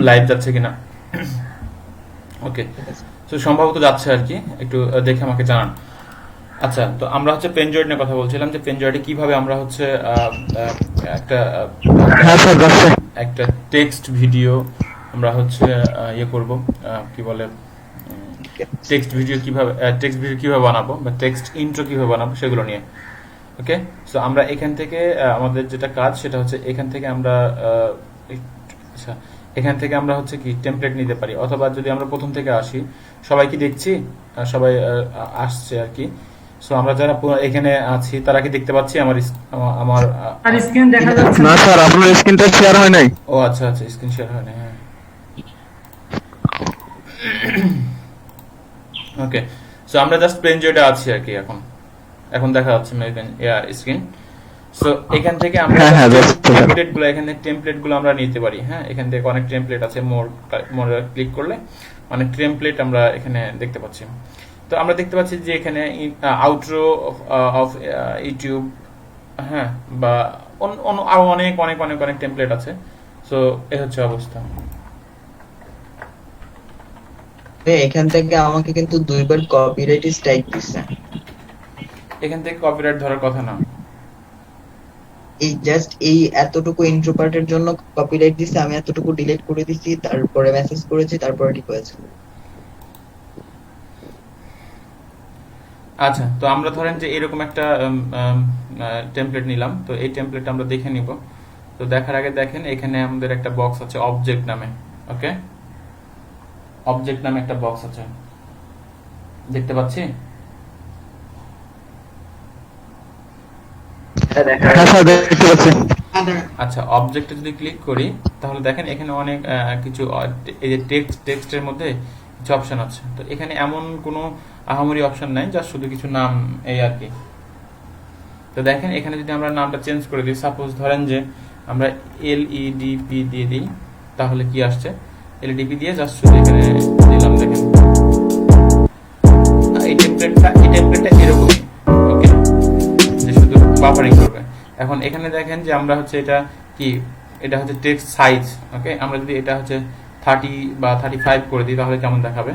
Live যাচ্ছে কিনা। ওকে, তো সম্ভবত যাচ্ছে আর কি, একটু দেখে আমাকে জানান। আচ্ছা, তো আমরা হচ্ছে পেনজয়েড নিয়ে কথা বলছিলাম যে পেনজয়েডে কিভাবে আমরা হচ্ছে একটা হ্যাঁ স্যার যাচ্ছে। একটা টেক্সট ভিডিও আমরা হচ্ছে ইয়ে করব, কি বলে, টেক্সট ভিডিও কিভাবে বানাবো বা টেক্সট ইন্ট্রো কিভাবে বানাবো সেগুলো নিয়ে। ওকে, সো আমরা এখান থেকে আমাদের যেটা কাজ সেটা হচ্ছে এখান থেকে আমরা আচ্ছা, এখান থেকে আমরা হচ্ছে কি টেমপ্লেট নিতে পারি, অথবা যদি আমরা প্রথম থেকে আসি, সবাই কি দেখছি, সবাই আসছে আর কি। সো আমরা যারা এখানে আছি তারা কি দেখতে পাচ্ছি আমার আমার আর স্ক্রিন দেখা যাচ্ছে না না। স্যার আপনার স্ক্রিনটা শেয়ার হয় নাই। ও আচ্ছা আচ্ছা, স্ক্রিন শেয়ার হয় না, হ্যাঁ। ওকে, সো আমরা জাস্ট প্লেন যেটা আছি আর কি, এখন এখন দেখা যাচ্ছে স্ক্রিন। সো এখান থেকে আমরা হ্যাঁ হ্যাঁ যাচ্ছে স্যার। টেমপ্লেট গুলো আমরা নিতে পারি। হ্যাঁ, এখান থেকে অনেক টেমপ্লেট আছে, মোর ক্লিক করলে অনেক টেমপ্লেট আমরা এখানে দেখতে পাচ্ছি। তো আমরা দেখতে পাচ্ছি যে এখানে আউটরো অফ ইউটিউব, হ্যাঁ, বা আরো অনেক অনেক অনেক অনেক টেমপ্লেট আছে। সো এই হচ্ছে অবস্থা। এখান থেকে আমাকে কিন্তু 2 বার কপিরাইট স্ট্রাইক দিচ্ছে। এখান থেকে কপিরাইট ধরার কথা না। এই জাস্ট এই এতটুকু ইন্ট্রো পার্টের জন্য কপিরাইট দিচ্ছে, আমি এতটুকু ডিলিট করে দিছি, তারপরে মেসেজ করেছি, তারপরে ঠিক হয়েছে। আচ্ছা, তো আমরা ধরেন যে এরকম একটা টেমপ্লেট নিলাম, তো এই টেমপ্লেট আমরা দেখে নিব। তো দেখার আগে দেখেন এখানে আমাদের একটা বক্স আছে অবজেক্ট নামে। ওকে, অবজেক্ট নামে একটা বক্স আছে, দেখতে পাচ্ছি। হ্যাঁ স্যার দেখতে পাচ্ছি। আচ্ছা, অবজেক্টে যদি ক্লিক করি তাহলে দেখেন এখানে অনেক কিছু এই যে টেক্সটের মধ্যে কিছু অপশন আছে। তো এখানে এমন কোনো আহামরি অপশন নাই, যা শুধু কিছু নাম এই আর কি। তো দেখেন এখানে যদি আমরা নামটা চেঞ্জ করে দিই, সাপোজ ধরেন যে আমরা এলইডিপি দিয়ে দিই, তাহলে কি আসছে, এলইডিপি দিয়ে জাস্ট শুধু এখানে দিলাম, দেখেন এই টেমপ্লেটটা এরকমই। ওকে, যে শুধু বাফারিং করবে। এখন এখানে দেখেন যে আমরা হচ্ছে এটা কি, এটা হচ্ছে টেক্সট সাইজ। ওকে, আমরা যদি এটা হচ্ছে 30 বা 35 করে দিই তাহলে কেমন দেখাবে,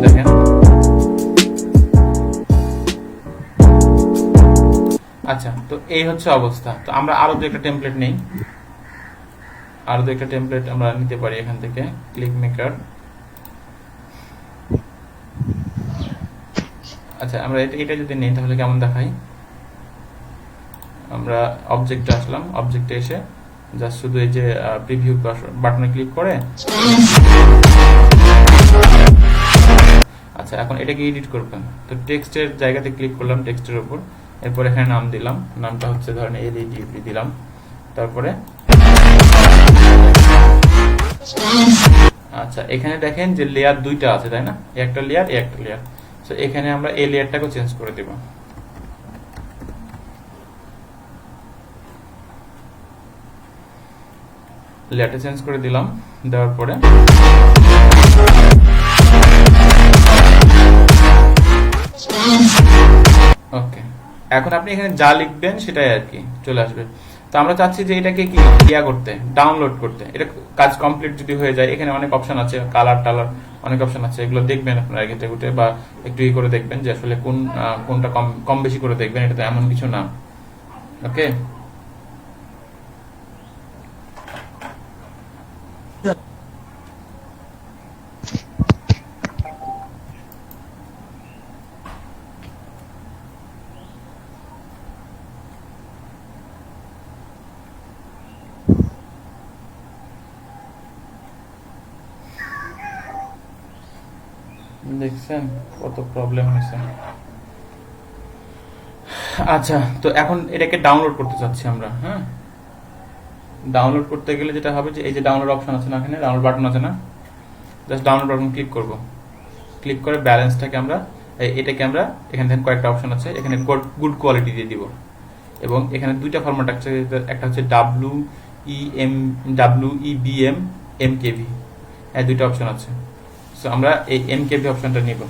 দেখেন। আচ্ছা, তো এই হচ্ছে অবস্থা। তো আমরা আরো দু একটা টেমপ্লেট নেই, আরো দু একটা টেমপ্লেট আমরা নিতে পারি এখান থেকে, ক্লিক মেকার। আচ্ছা, আমরা এটা যদি নেই তাহলে কেমন দেখাই, আমরা অবজেক্টে আসলাম, অবজেক্টে এসে জাস্ট শুধু এই যে প্রিভিউ বাটনে ক্লিক করে, আচ্ছা এখন এটাকে এডিট করবেন। তো টেক্সটের জায়গাতে ক্লিক করলাম, টেক্সটের উপর, এরপর এখানে নাম দিলাম, নামটা হচ্ছে ধরেন এলইডিপি দিলাম, তারপরে আচ্ছা এখানে দেখেন যে লেয়ার দুইটা আছে, তাই না, একটা লেয়ার একটা লেয়ার। তো এখানে আমরা এই লেয়ারটাকে চেঞ্জ করে দেব। লেয়ারটা চেঞ্জ করে দিলাম, দেওয়ার পরে ওকে, এখন আপনি এখানে যা লিখবেন সেটাই আর কি চলে আসবে। তো আমরা চাচ্ছি যে এটাকে কি ইয়া করতে, ডাউনলোড করতে। এটা কাজ কমপ্লিট যদি হয়ে যায়, এখানে অনেক অপশন আছে, কালার টালার অনেক অপশন আছে, এগুলো দেখবেন আপনারা ঘেটে ঘুটে, বা একটু ই করে দেখবেন যে আসলে কোনটা কম কম বেশি করে দেখবেন, এটা তো এমন কিছু না। ওকে, দেখছেন কত প্রবলেম হয়েছে। আচ্ছা, তো এখন এটাকে ডাউনলোড করতে চাচ্ছি আমরা। হ্যাঁ, ডাউনলোড করতে গেলে যেটা হবে যে এই যে ডাউনলোড অপশন আছে না, এখানে ডাউনলোড বাটন আছে না, জাস্ট ডাউনলোড বাটন ক্লিক করব। ক্লিক করে ব্যালেন্সটাকে আমরা এটাকে আমরা এখান থেকে কয়েকটা অপশন আছে, এখানে গুড কোয়ালিটি দিয়ে দিব। এবং এখানে দুইটা ফরম্যাট আছে, একটা হচ্ছে WEBM MKV, হ্যাঁ দুইটা অপশন আছে। সো আমরা এই MKV অপশনটা নিব।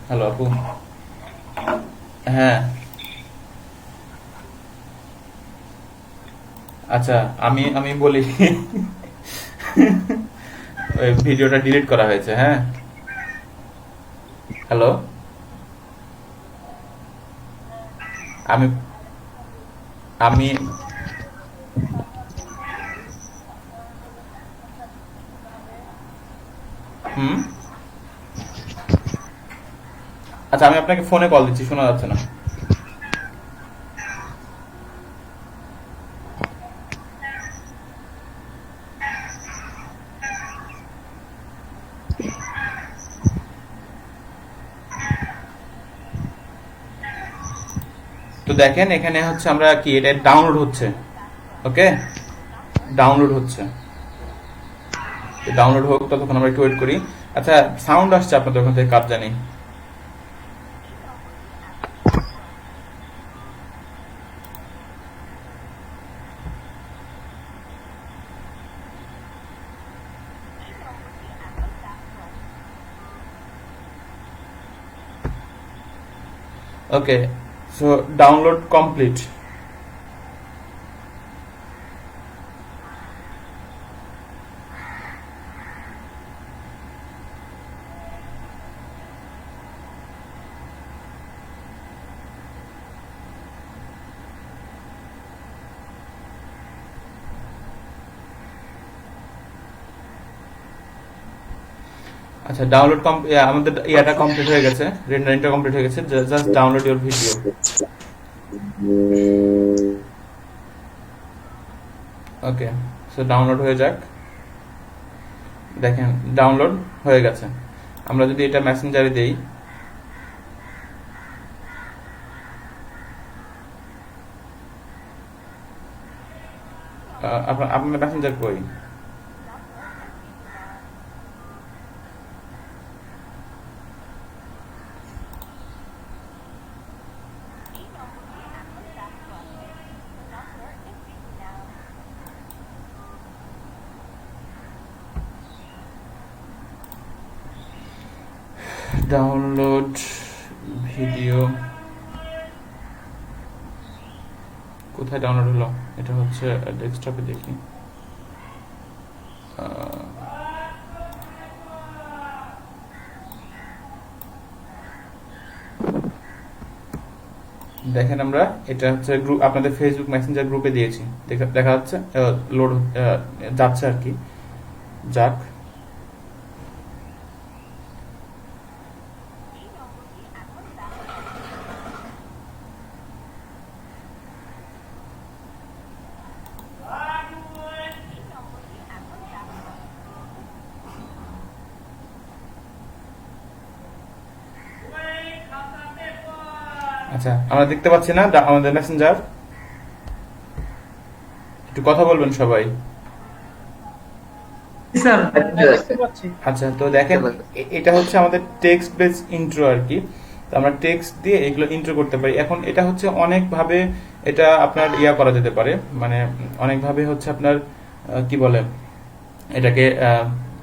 হ্যালো আপু, হ্যাঁ আচ্ছা, আমি আমি বলি ওই ভিডিওটা ডিলিট করা হয়েছে, হ্যাঁ। হ্যালো, আমি আমি হুম, আচ্ছা আমি আপনাকে ফোনে কল দিচ্ছি, শোনা যাচ্ছে না। তো দেখেন এখানে হচ্ছে আমরা কি, এটা ডাউনলোড হচ্ছে, ওকে, ডাউনলোড হচ্ছে। ডাউনলোড হোক, ততক্ষণ আমরা একটু ওয়েট করি। আচ্ছা, সাউন্ড আসছে আপনাদের ওখান থেকে, কাজ জানি। ওকে, সো ডাউনলোড কমপ্লিট। আচ্ছা, ডাউনলোড আমাদের ইয়াটা কমপ্লিট হয়ে গেছে, রেন্ডারিংটা কমপ্লিট হয়ে গেছে। Just download your video. Okay, so download হয়ে যাক। দেখেন ডাউনলোড হয়ে গেছে। আমরা যদি এটা মেসেঞ্জারে দেই, আপনার মেসেঞ্জার কই? ডাউনলোড ভিডিও কোথায় ডাউনলোড হলো? এটা হচ্ছে ডেস্কটপে, দেখি। দেখেন আমরা এটা হচ্ছে গ্রুপ, আপনাদের ফেসবুক মেসেঞ্জার গ্রুপে দিয়েছি, দেখা যাচ্ছে, লোড যাচ্ছে আর কি, যাক। আচ্ছা, আমরা দেখতে পাচ্ছি না আমাদের মেসেঞ্জার? একটু কথা বলবেন সবাই। আচ্ছা, তো দেখেন এটা হচ্ছে আমাদের টেক্সট বেস ইন্ট্রো আর কি। তো আমরা টেক্সট দিয়ে এগুলো ইন্ট্রো করতে পারি। এখন এটা হচ্ছে অনেক ভাবে এটা আপনার ইয়া করা যেতে পারে, মানে অনেক ভাবে হচ্ছে আপনার কি বলে এটাকে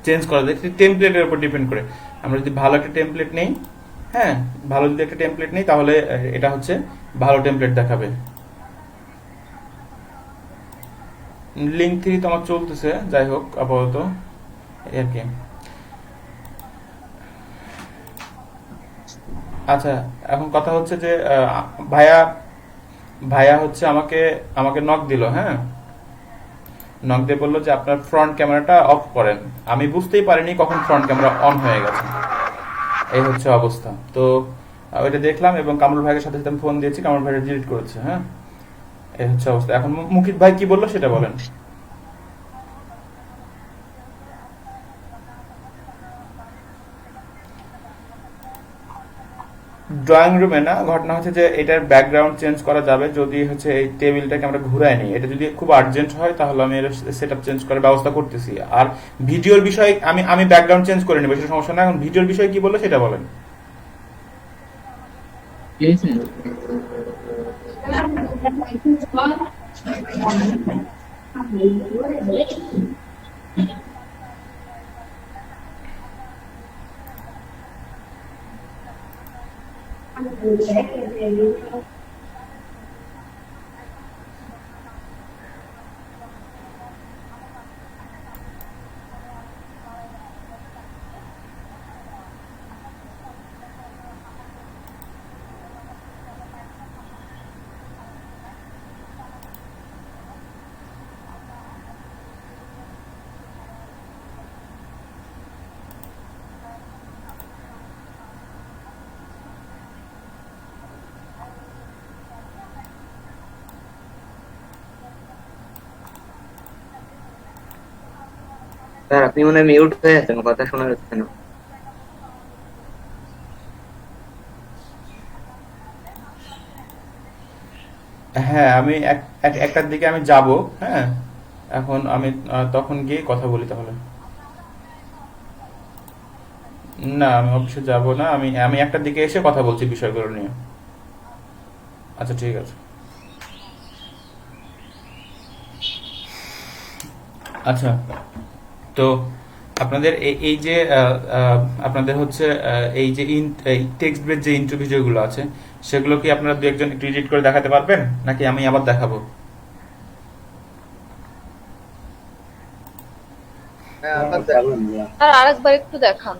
চেঞ্জ করা যায়, টেমপ্লেটের উপর ডিপেন্ড করে। আমরা যদি ভালো একটা টেমপ্লেট নেই, হ্যাঁ, ভালো যদি একটা টেমপ্লেট নেই, তাহলে এটা হচ্ছে ভালো টেমপ্লেট দেখাবে। লিঙ্ক থ্রি তো আমার চলতেছে, যাই হোক আপাতত এই আর কি। আচ্ছা, এখন কথা হচ্ছে যে ভাইয়া ভাইয়া হচ্ছে আমাকে আমাকে নক দিল, হ্যাঁ, নক দিয়ে বললো যে আপনার ফ্রন্ট ক্যামেরাটা অফ করেন। আমি বুঝতেই পারিনি কখন ফ্রন্ট ক্যামেরা অন হয়ে গেছে। এই হচ্ছে অবস্থা। তো ওইটা দেখলাম এবং কামরুল ভাইয়ের সাথে সাথে আমি ফোন দিয়েছি, কামরুল ভাইয়ের ডিলিট করেছে। হ্যাঁ, এই হচ্ছে অবস্থা। এখন মুকিত ভাই কি বললো সেটা বলেন। ড্রয়িং রুমে না, ঘটনা হচ্ছে যে এটার ব্যাকগ্রাউন্ড চেঞ্জ করা যাবে যদি হচ্ছে এই টেবিলটাকে আমরা ঘুরাই নিই। এটা যদি খুব আর্জেন্ট হয় তাহলে আমি এর সেটআপ চেঞ্জ করার ব্যবস্থা করতেছি। আর ভিডিওর বিষয়ে আমি আমি ব্যাকগ্রাউন্ড চেঞ্জ করে নেব, সেটা সমস্যা না। এখন ভিডিওর বিষয়ে কি বললো সেটা বলেন। স্যার আপনি মনে হয় মিউট হয়ে আছেন, কথা শোনা যাচ্ছে না। হ্যাঁ, আমি একটার দিকে আমি যাব। হ্যাঁ, এখন আমি তখন গিয়ে কথা বলি তাহলে। না, আমি অফিসে যাব না, আমি আমি একটার দিকে এসে কথা বলছি বিষয়গুলো নিয়ে। আচ্ছা ঠিক আছে। আচ্ছা, তো আপনাদের এই যে আপনাদের হচ্ছে এই যে টেক্সট বেস যে ইন্টারভিউগুলো আছে, সেগুলো কি আপনারা দু একজন একটু এডিট করে দেখাতে পারবেন, নাকি আমি আবার দেখাবো? আর আরেকবার একটু দেখান।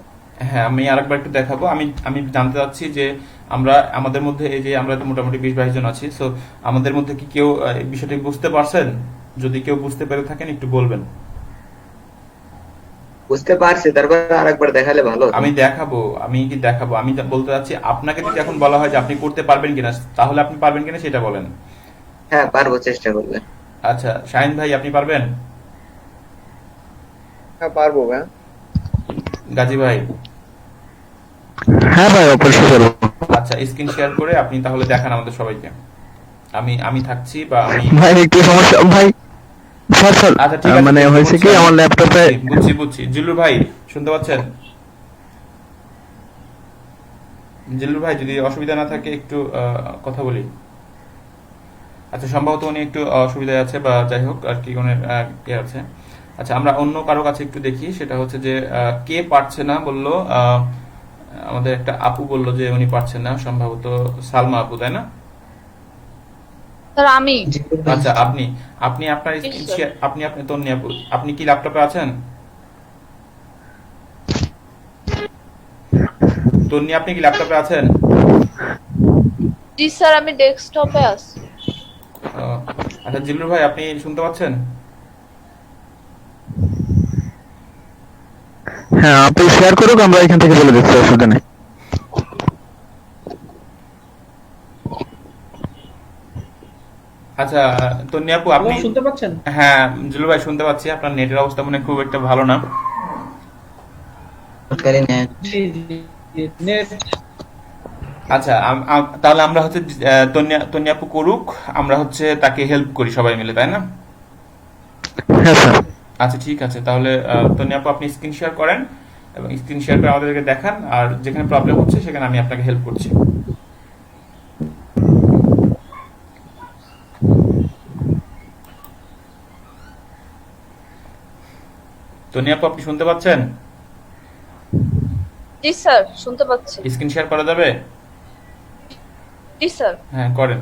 হ্যাঁ, আমি আরেকবার একটু দেখাবো। আমি আমি জানতে চাচ্ছি যে আমরা আমাদের মধ্যে এই যে আমরা তো মোটামুটি 20-22 জন আছি, সো আমাদের মধ্যে কি কেউ এই বিষয়টি বুঝতে পারছেন? যদি কেউ বুঝতে পেরে থাকেন একটু বলবেন। বুঝতে পারছি, তারপর আরেকবার দেখালে ভালো হতো। আমি দেখাবো, আমি কি দেখাবো, আমি বলতে চাচ্ছি আপনাকে যদি এখন বলা হয় যে আপনি করতে পারবেন কিনা, তাহলে আপনি পারবেন কিনা সেটা বলেন। হ্যাঁ পারবো, চেষ্টা করলে। আচ্ছা, শাহিন ভাই আপনি পারবেন? হ্যাঁ পারবো ভাই। গাজী ভাই? হ্যাঁ ভাই, অবশ্যই পারবো। আচ্ছা, স্ক্রিন শেয়ার করে আপনি তাহলে দেখান আমাদের সবাইকে। আমি আমি থাকছি বা আমি। ভাই একটু সমস্যা ভাই। স্যার স্যার, আচ্ছা ঠিক আছে, মানে হয়েছে কি আমার ল্যাপটপে। বুঝছি বুঝছি। জিল্লুর ভাই শুনতে পাচ্ছেন? জিল্লুর ভাই যদি অসুবিধা না থাকে একটু কথা বলি। আচ্ছা, সম্ভবত উনি একটু অসুবিধায় আছে বা যাই হোক আর কি, ওনার ইয়ে আছে। আচ্ছা, আমরা অন্য কারো কাছে একটু দেখি, সেটা হচ্ছে যে কে পারছে না বললো। আমাদের একটা আপু বললো যে উনি পারছেন না, সম্ভবত সালমা আপু, তাই না? স্যার আমি। জিল্লুর ভাই, আচ্ছা, আপনি আপনি আপনার জি, স্ক্রিন স্যার। শেয়ার, আপনি তন্নি আপু, আপনি কি ল্যাপটপে আছেন? তন্নি, আপনি কি ল্যাপটপে আছেন? জি স্যার, আমি ডেস্কটপে আছি। আহ, আচ্ছা, জিল্লুর ভাই আপনি শুনতে পাচ্ছেন? হ্যাঁ, আপনি শেয়ার করুক, আমরা এখান থেকে বলে দিচ্ছি, অসুবিধা নেই। আচ্ছা, তন্নি আপু আপনি শুনতে পাচ্ছেন? হ্যাঁ, জিল্লু ভাই শুনতে পাচ্ছি। আপনার নেটের অবস্থা মনে হয় খুব একটা ভালো না। সরকারি নেট। জি জি নেট। আচ্ছা, তাহলে আমরা হচ্ছে তন্নি আপু করুক, আমরা হচ্ছে তাকে হেল্প করি সবাই মিলে, তাই না? হ্যাঁ স্যার। আচ্ছা ঠিক আছে, তাহলে তন্নি আপু আপনি স্ক্রিন শেয়ার করেন এবং স্ক্রিন শেয়ার করে আমাদেরকে দেখান, আর যেখানে প্রবলেম হচ্ছে সেখানে আমি আপনাকে হেল্প করছি। তন্নি আপু আপনি শুনতে পাচ্ছেন? জি স্যার, শুনতে পাচ্ছি। স্ক্রিন শেয়ার করা যাবে? জি স্যার। হ্যাঁ, করেন।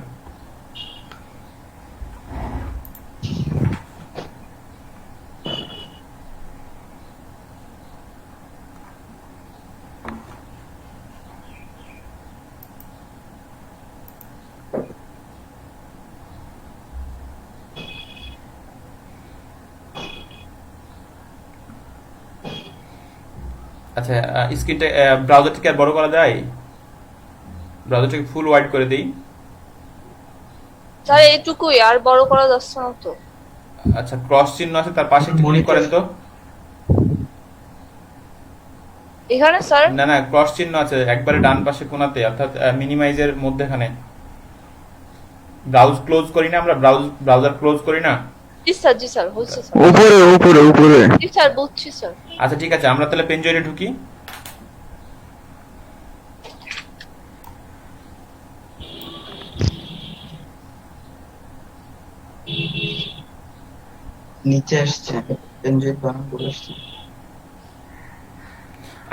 আচ্ছা, স্ক্রিনটা ব্রাউজারটাকে আর বড় করা যায়? ব্রাউজারটাকে ফুল ওয়াইড করে দিই। স্যার এইটুকুই, আর বড় করা যাচ্ছে না তো। আচ্ছা, ক্রস চিহ্ন আছে তার পাশে একটু ক্লিক করেন তো। এখানে স্যার? না না, ক্রস চিহ্ন আছে একবারে ডান পাশে কোণাতে, অর্থাৎ মিনিমাইজের মধ্যেখানে। ব্রাউজ ক্লোজ করি না আমরা, ব্রাউজার ক্লোজ করি না? জি স্যার, জি স্যার, হচ্ছে স্যার। উপরে উপরে উপরে। জি স্যার, বুঝছি স্যার। আচ্ছা ঠিক আছে, আমরা তাহলে পেনজয়েন্টে ঢুকি। নিচে আসছে, এনজয় বানান করে আসছে।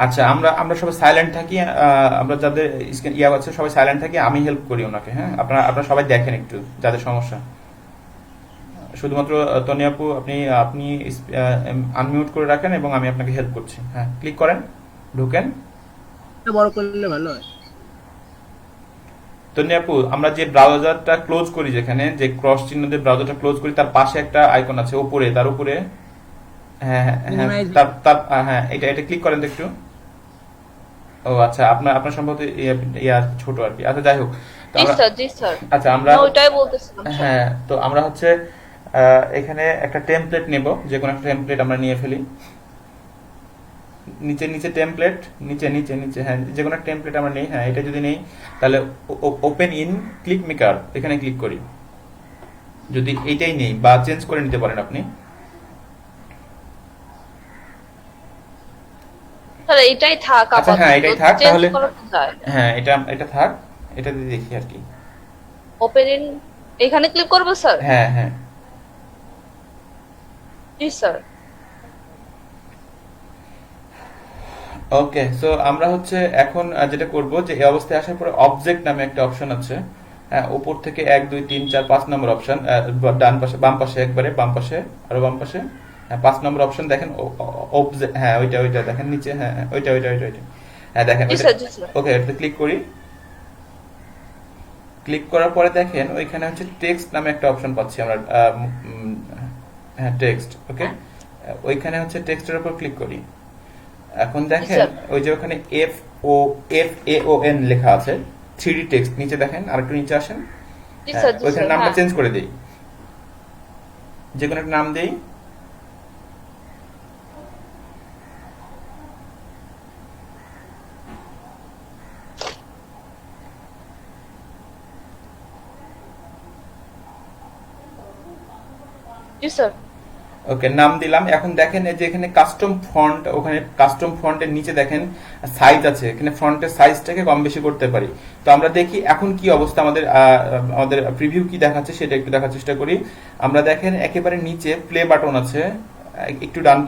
আচ্ছা, আমরা আমরা সবাই সাইলেন্ট থাকি, আমরা যাদের ইয়া আছে সবাই সাইলেন্ট থাকি, আমি হেল্প করি ওনাকে। হ্যাঁ, আপনারা আপনারা সবাই দেখেন একটু যাদের সমস্যা। শুধুমাত্র তনি আপু আপনি আপনি আনমিউট করে রাখেন এবং আমি আপনাকে হেল্প করছি। হ্যাঁ, ক্লিক করেন, ঢুকেন। বড় করলে ভালো হয়। তনি আপু, আমরা যে ব্রাউজারটা ক্লোজ করি, যেখানে যে ক্রস চিহ্ন দিয়ে ব্রাউজারটা ক্লোজ করি, তার পাশে একটা আইকন আছে উপরে, তার উপরে। হ্যাঁ হ্যাঁ হ্যাঁ, Minimize. তার তার হ্যাঁ, এটা এটা ক্লিক করেন তো একটু। ও আচ্ছা, আপনার আপনার সম্ভবত ইয়া ছোট আর কি। আচ্ছা যাই হোক, তো জি আমরা স্যার, জি স্যার। আচ্ছা আমরা না, ওইটাই বলতেছিলাম স্যার। হ্যাঁ, তো আমরা হচ্ছে এখানে একটা টেমপ্লেট নেব, যে কোনো একটা টেমপ্লেট আমরা নিয়ে ফেলি। নিচে নিচে টেমপ্লেট, নিচে নিচে নিচে, হ্যাঁ যে কোনো টেমপ্লেট আমরা নেই, হ্যাঁ এটা যদি নেই তাহলে ওপেন ইন ক্লিক মেকার এখানে ক্লিক করি। যদি এইটাই নেই বা চেঞ্জ করে নিতে পারেন আপনি। তাহলে এটাই থাক আচ্ছা, আপাতত, হ্যাঁ, এটাই থাক, চেঞ্জ তাহলে- করা যায়। হ্যাঁ এটা থাক, এটা দিয়ে দেখি আর কি। ওপেন ইন এখানে ক্লিক করব স্যার? হ্যাঁ হ্যাঁ জি স্যার। ওকে, সো আমরা হচ্ছে এখন যেটা করব যে এই অবস্থায় আসার পরে অবজেক্ট নামে একটা অপশন আছে, হ্যাঁ উপর থেকে 1 2 3 4 5 নম্বর অপশন, ডান পাশে বাম পাশে একবারে বাম পাশে আরো বাম পাশে, হ্যাঁ 5 নম্বর অপশন দেখেন, অবজেক্ট, হ্যাঁ ওইটা দেখেন নিচে, হ্যাঁ ওইটা হ্যাঁ দেখেন জি স্যার, জি স্যার। ওকে, এটাতে ক্লিক করি। ক্লিক করার পরে দেখেন ওইখানে হচ্ছে টেক্সট নামে একটা অপশন পাচ্ছি আমরা, হ্যাঁ টেক্সট, ওকে ওইখানে হচ্ছে টেক্সটের উপর ক্লিক করি। এখন দেখেন স্যার। ওই যে ওখানে FAON লেখা আছে, 3D টেক্সট, নিচে দেখেন আরেকটু নিচে আসেন, জি হ্যাঁ, স্যার, জি ওইখানে স্যার। নামটা হ্যাঁ। চেঞ্জ করে দেই, যে কোনো একটা নাম দেই। জি স্যার। ওকে নাম দিলাম। এখন দেখেন এই যে এখানে কাস্টম ফন্ট, ওখানে কাস্টম ফন্টের নিচে দেখেন সাইজ আছে, এখানে ফন্টের সাইজটাকে কম বেশি করতে পারি। তো আমরা দেখি এখন কি অবস্থা, আমাদের প্রিভিউ কি দেখাচ্ছে সেটা একটু দেখার চেষ্টা করি। আমরা দেখেন একেবারে নিচে প্লে বাটন আছে, একটু ডান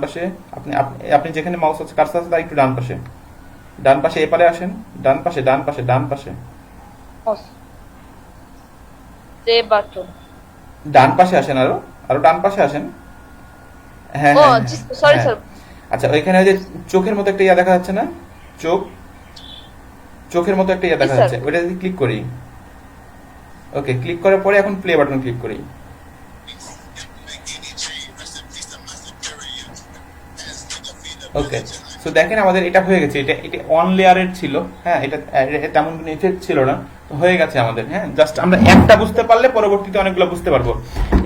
পাশে আপনি আপনি যেখানে মাউস আছে কার্সার আছে তার একটু ডান পাশে এপারে আসেন, ডান পাশে প্লে বাটন। ডান পাশে আসেন, আরো ডান পাশে আসেন, হ্যাঁ ও হ্যাঁ, জি সরি হ্যাঁ। স্যার। আচ্ছা ওইখানে ওই যে চোখের মতো একটা ইয়া দেখা যাচ্ছে না, চোখের মতো একটা ইয়া দেখা জি, স্যার। যাচ্ছে, ওইটা যদি ক্লিক করি, ওকে ক্লিক করার পরে এখন প্লে বাটন ক্লিক করি। ওকে, সো দেখেন আমাদের এটা হয়ে গেছে, এটা অন লেয়ারের ছিল, হ্যাঁ এটা তেমন কোনো ইফেক্ট ছিল না, তো হয়ে গেছে আমাদের, হ্যাঁ জাস্ট আমরা একটা বুঝতে পারলে পরবর্তীতে অনেকগুলো বুঝতে পারবো।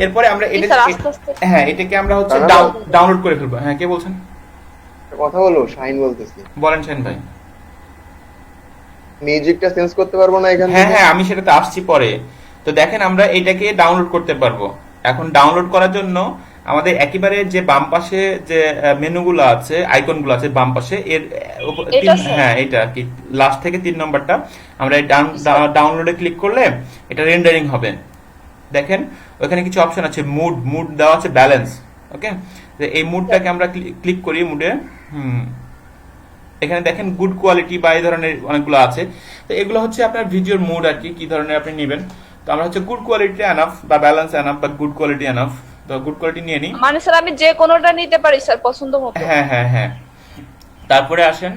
এরপরে আমরা জি, স্যার, আস্তে আস্তে। হ্যাঁ এটাকে আমরা হচ্ছে দাঁড়াও। ডাউনলোড করে ফেলবো। হ্যাঁ কে বলছেন? একটা কথা বলো, শাইন বলতেছি। বলেন সেন ভাই। মিউজিকটা চেঞ্জ করতে পারবো না এখান হ্যাঁ থেকে? হ্যাঁ আমি সেটাতে আসছি পরে। তো দেখেন আমরা এটাকে ডাউনলোড করতে পারবো। এখন ডাউনলোড করার জন্য আমাদের একেবারে যে বাম পাশে যে মেনুগুলো আছে, আইকনগুলো আছে বাম পাশে, এর এটা স্যার? হ্যাঁ এটা কি লাস্ট থেকে 3 নম্বরটা, আমরা এই ডাউনলোডে ক্লিক করলে এটা রেন্ডারিং হবে। দেখেন ওখানে কিছু অপশন আছে, মুড দেওয়া আছে, ব্যালেন্স, ওকে এই মুডটাকে আমরা ক্লিক করি মুডে। এখানে দেখেন গুড কোয়ালিটি বা এই ধরনের অনেকগুলো আছে, তো এগুলো হচ্ছে আপনার ভিডিওর মুড আর কি, কি ধরনের আপনি নেবেন। তো আমরা হচ্ছে গুড কোয়ালিটি এনাফ বা ব্যালেন্স এনাফ বা গুড কোয়ালিটি এনাফ, তো গুড কোয়ালিটি নিয়ে নিই। মানে স্যার আমি যে কোনোটা নিতে পারি স্যার পছন্দ মতো? হ্যাঁ হ্যাঁ হ্যাঁ, তারপরে আসেন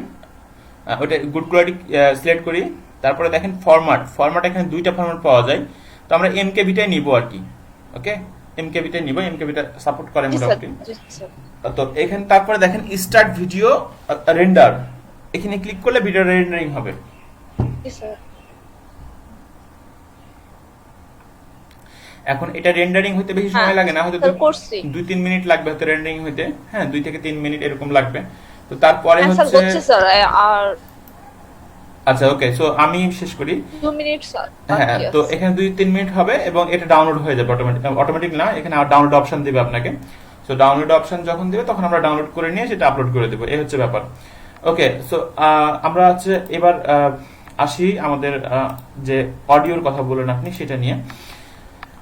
ওটা গুড কোয়ালিটি সিলেক্ট করি। তারপরে দেখেন ফরম্যাট এখানে 2টা ফরম্যাট পাওয়া যায়, তো আমরা এমকেবিটাই নিব আর কি, ওকে এমকেবিটাই নিব, এমকেবিটা সাপোর্ট করে জি স্যার, মোটামুটি। জি স্যার। তো এখানে তারপরে দেখেন স্টার্ট ভিডিও রেন্ডার, এখানে ক্লিক করলে ভিডিও রেন্ডারিং হবে। জি স্যার। এখন এটা রেন্ডারিং হতে বেশি সময় লাগে না, হয়তো স্যার, করছি। 2-3 মিনিট লাগবে হয়তো রেন্ডারিং হতে, হ্যাঁ 2 থেকে 3 মিনিট এরকম লাগবে। তো তারপরে হ্যাঁ স্যার, হচ্ছে করছি স্যার। আর আচ্ছা ওকে, সো আমি শেষ করি। 2 মিনিট স্যার। হ্যাঁ বাকি তো আছে। এখানে 2-3 মিনিট হবে এবং এটা ডাউনলোড হয়ে যাবে অটোমেটিক না, এখানে ডাউনলোড অপশন দিবে আপনাকে। সো ডাউনলোড অপশন যখন দিবে তখন আমরা ডাউনলোড করে নিয়ে সেটা আপলোড করে দেবো, এই হচ্ছে ব্যাপার। ওকে, সো আমরা হচ্ছে এবার আসি আমাদের যে অডিওর কথা বললেন আপনি সেটা নিয়ে।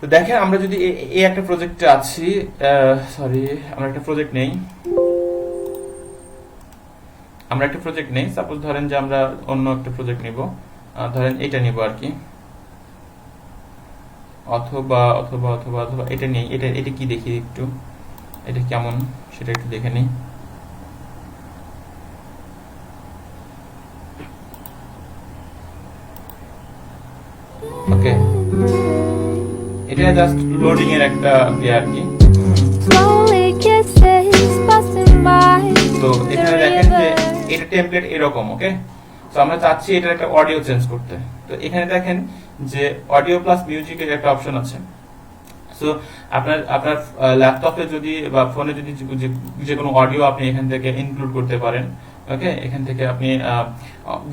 তো দেখেন আমরা যদি এই একটা প্রজেক্টে আছি, সরি আমরা একটা প্রজেক্ট নেই, সাপোজ ধরেন যে আমরা অন্য একটা প্রজেক্ট নিব, ধরেন এটা নিব আর কি, অথবা অথবা অথবা অথবা এটা নেই, এটা কি দেখি একটু, এটা কেমন সেটা একটু দেখে নিই। ওকে, এটা জাস্ট লোডিং এর একটা আর কি। তো এখানে দেখেন যে এটা টেমপ্লেট এরকম, ওকে তো আমরা চাচ্ছি এটার একটা অডিও চেঞ্জ করতে। তো এখানে দেখেন যে অডিও প্লাস মিউজিকের একটা অপশন আছে, সো আপনার আপনার ল্যাপটপে যদি বা ফোনে যদি যে কোনো অডিও আপনি এখান থেকে ইনক্লুড করতে পারেন। ওকে, এখান থেকে আপনি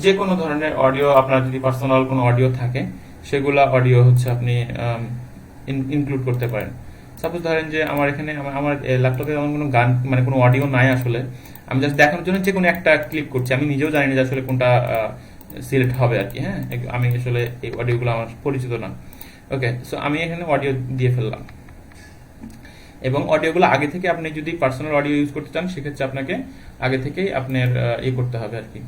যে কোনো ধরনের অডিও, আপনার যদি পার্সোনাল কোনো অডিও থাকে সেগুলা অডিও হচ্ছে আপনি ইনক্লুড করতে পারেন। সাপোজ ধরেন যে আমার এখানে আমার ল্যাপটপে এমন কোনো গান মানে কোনো অডিও নাই আসলে, আমি জাস্ট দেখানোর জন্য যে কোনো একটা ক্লিক করছি, আমি নিজেও জানি না যে আসলে কোনটা সিলেক্ট হবে আর কি। হ্যাঁ, আমি আসলে এই অডিওগুলো আমার পরিচিত না। ওকে, সো আমি এখানে অডিও দিয়ে ফেললাম, এবং অডিওগুলো আগে থেকে আপনি যদি পার্সোনাল অডিও ইউজ করতে চান সেক্ষেত্রে আপনাকে আগে থেকেই আপনার করতে হবে আর কি,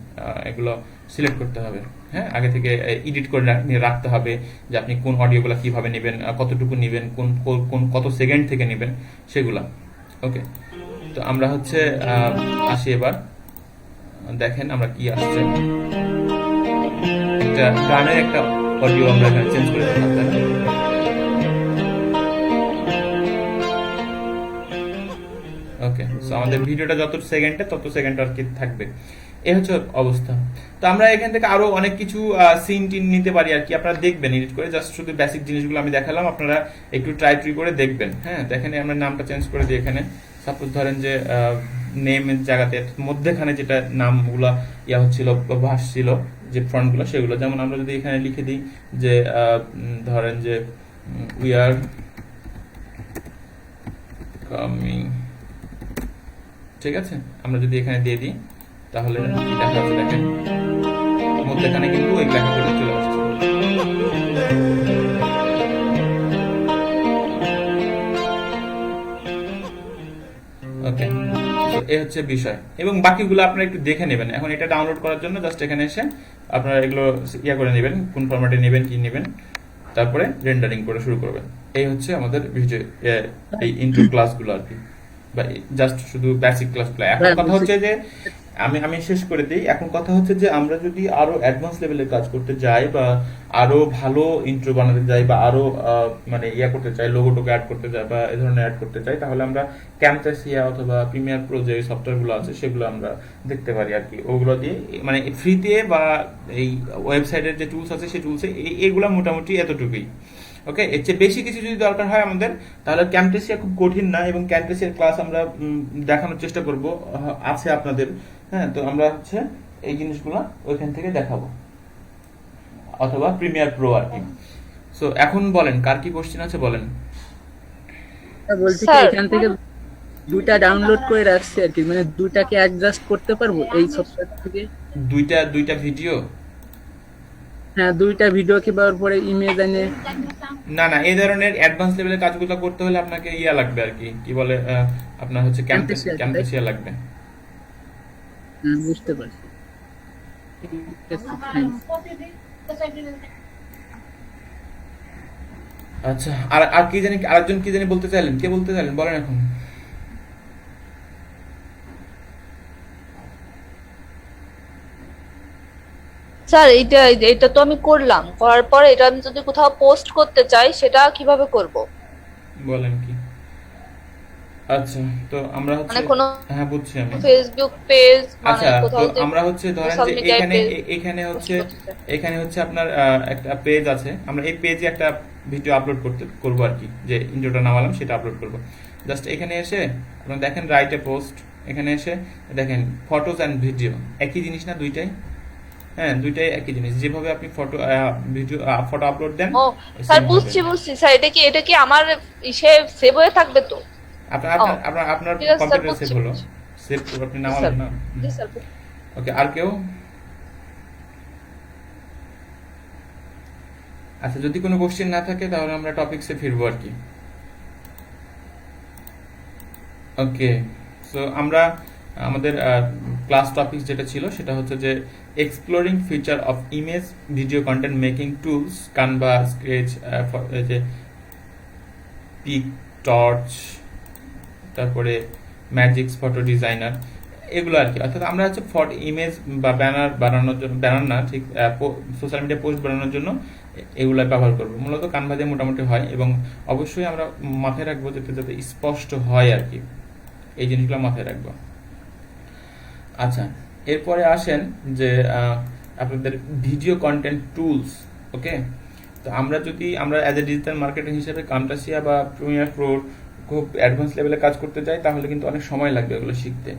এগুলো সিলেক্ট করতে হবে। হ্যাঁ, আগে থেকে এডিট করে রাখতে হবে যে আপনি কোন অডিওগুলো কিভাবে নেবেন, কতটুকু নেবেন, কোন কত সেকেন্ড থেকে নেবেন সেগুলা। ওকে, তো আমরা হচ্ছে আসি এবার, দেখেন আমরা কি আসছে, একটা গানের একটা অডিও আমরা এখানে চেঞ্জ করে দিলাম। ওকে, সো আমাদের ভিডিওটা যত সেকেন্ডে তত সেকেন্ড আর কি থাকবে, এই হচ্ছে অবস্থা। তো আমরা এখান থেকে আরো অনেক কিছু সিন টিন নিতে পারি আর কি, আপনারা দেখবেন এডিট করে। জাস্ট শুধু বেসিক জিনিসগুলো আমি দেখালাম, আপনারা একটু ট্রাই করে দেখবেন। হ্যাঁ, দেখেন আমরা নামটা চেঞ্জ করে দিই এখানে। সাপোজ ধরেন যে নেমের জায়গাতে মধ্যেখানে যেটা নামগুলো হচ্ছিল ভাসছিল, যে ফ্রন্টগুলো সেগুলো, যেমন আমরা যদি এখানে লিখে দিই যে ধরেন যে উই আর কামিং, ঠিক আছে, আমরা যদি এখানে দিয়ে দিই তাহলে কি দেখা যাচ্ছে, দেখেন মধ্যেখানে কিন্তু ওই লেখাগুলো চলে আসছে। ওকে, তো এই হচ্ছে বিষয়, এবং বাকিগুলো আপনারা একটু দেখে নেবেন। এখন এটা ডাউনলোড করার জন্য জাস্ট এখানে এসে আপনারা এগুলো করে নেবেন, কোন ফরম্যাটে নেবেন, কি নেবেন, তারপরে রেন্ডারিং করে শুরু করবেন। এই হচ্ছে আমাদের ভিডিও এই ইন্ট্রো ক্লাসগুলো আর কি, বা জাস্ট শুধু বেসিক ক্লাসগুলো। এখন কথা হচ্ছে যে আমি শেষ করে দিই। এখন কথা হচ্ছে যে আমরা যদি আরো অ্যাডভান্স লেভেলের কাজ করতে যাই, বা আরো ভালো ইন্ট্রো বানাতে যাই, বা আরো মানে করতে চাই, লোগো টোকে অ্যাড করতে চাই, বা এই ধরনের অ্যাড করতে চাই, তাহলে আমরা ক্যামটাসিয়া অথবা প্রিমিয়ার প্রো যে সফটওয়্যারগুলো আছে সেগুলো আমরা দেখতে পারি আর কি। ওগুলো দিয়ে মানে ফ্রিতে, বা এই ওয়েবসাইটের যে টুলস আছে সেই টুলসে এইগুলো মোটামুটি এতটুকুই। ওকে, এর চেয়ে বেশি কিছু যদি দরকার হয় আমাদের, তাহলে ক্যামটাসিয়া খুব কঠিন না, এবং ক্যামটাসিয়ার ক্লাস আমরা দেখানোর চেষ্টা করব, আছে আপনাদের। হ্যাঁ, তো আমরা হচ্ছে এই জিনিসগুলো ওইখান থেকে দেখাবো, অথবা প্রিমিয়ার প্রো আর কি। সো এখন বলেন, কার কি কোশ্চেন আছে বলেন। বলছি কি স্যার, এখান থেকে দুইটা ডাউনলোড করে রাখছি আর কি, মানে দুইটাকে অ্যাডজাস্ট করতে পারবো এই সফটওয়্যার থেকে? দুইটা ভিডিও? হ্যাঁ, দুইটা ভিডিও কি পাওয়ার পরে ইমেজ এনে? না, এই ধরনের অ্যাডভান্স লেভেলের কাজগুলো করতে হলে আপনাকে লাগবে আর কি, কি বলে আপনার হচ্ছে ক্যামটাসিয়া লাগবে। হ্যাঁ, বুঝতে পারছি। আচ্ছা, আর কি জানি, আরেকজন কি জানি বলতে চাইলেন, কে বলতে চাইলেন বলেন এখন। স্যার এটা তো আমি করলাম, করার পরে এটা আমি যদি কোথাও পোস্ট করতে চাই সেটা কিভাবে করব? বলেন কি। আচ্ছা, তো আমরা হচ্ছে মানে কোনো হ্যাঁ বুঝছি আমি। ফেসবুক পেজ, মানে আচ্ছা, তো কোথাও আমরা হচ্ছে ধরেন সোশ্যাল যে মিডিয়ায় এখানে হচ্ছে আপনার একটা পেজ আছে, আমরা এই পেজে একটা ভিডিও আপলোড করব আর কি, যে ইন্ট্রোটা নামালাম সেটা আপলোড করব। জাস্ট এখানে এসে আপনারা দেখেন রাইট এ পোস্ট, এখানে এসে দেখেন ফটোজ এন্ড ভিডিও, একই জিনিস না দুইটাই? হ্যাঁ, দুইটাই একই জিনিস। যেভাবে আপনি ফটো আপলোড দেন, ও স্যার, বুঝছি স্যার, এটা কি আমার সেভ হয়ে থাকবে তো? আপনার ঠিক আছে স্যার, কম্পিউটারে সেভ হলো, সেভ করে আপনি জি নামালেন না। স্যার। ওকে, আর কেউ? আচ্ছা, যদি কোনো কোশ্চেন না থাকে তাহলে আমরা টপিকসে ফিরবো আর কি। ওকে, সো আমরা আমাদের ক্লাস টপিক যেটা ছিল সেটা হচ্ছে যে exploring feature of image video content making tools, Canva, Sketch, যে পিক, টর্চ, তারপরে ম্যাজিক্স, ফটো ডিজাইনার, এগুলো আর কি। অর্থাৎ আমরা হচ্ছে ইমেজ বা ব্যানার বানানোর জন্য, ব্যানার না ঠিক, সোশ্যাল মিডিয়া পোস্ট বানানোর জন্য এগুলো ব্যবহার করবো। মূলত কানভা দিয়ে মোটামুটি হয়, এবং অবশ্যই আমরা মাথায় রাখবো যাতে স্পষ্ট হয় আর কি, এই জিনিসগুলো মাথায় রাখবো। আচ্ছা, এরপরে আসেন যে আপনাদের ভিডিও কন্টেন্ট টুলস। ওকে, তো আমরা অ্যাজ এ ডিজিটাল মার্কেটিং হিসেবে কামটাসিয়া বা প্রিমিয়ার প্রোর খুব অ্যাডভান্স লেভেলে কাজ করতে যাই, তাহলে কিন্তু অনেক সময় লাগবে এগুলো শিখতে।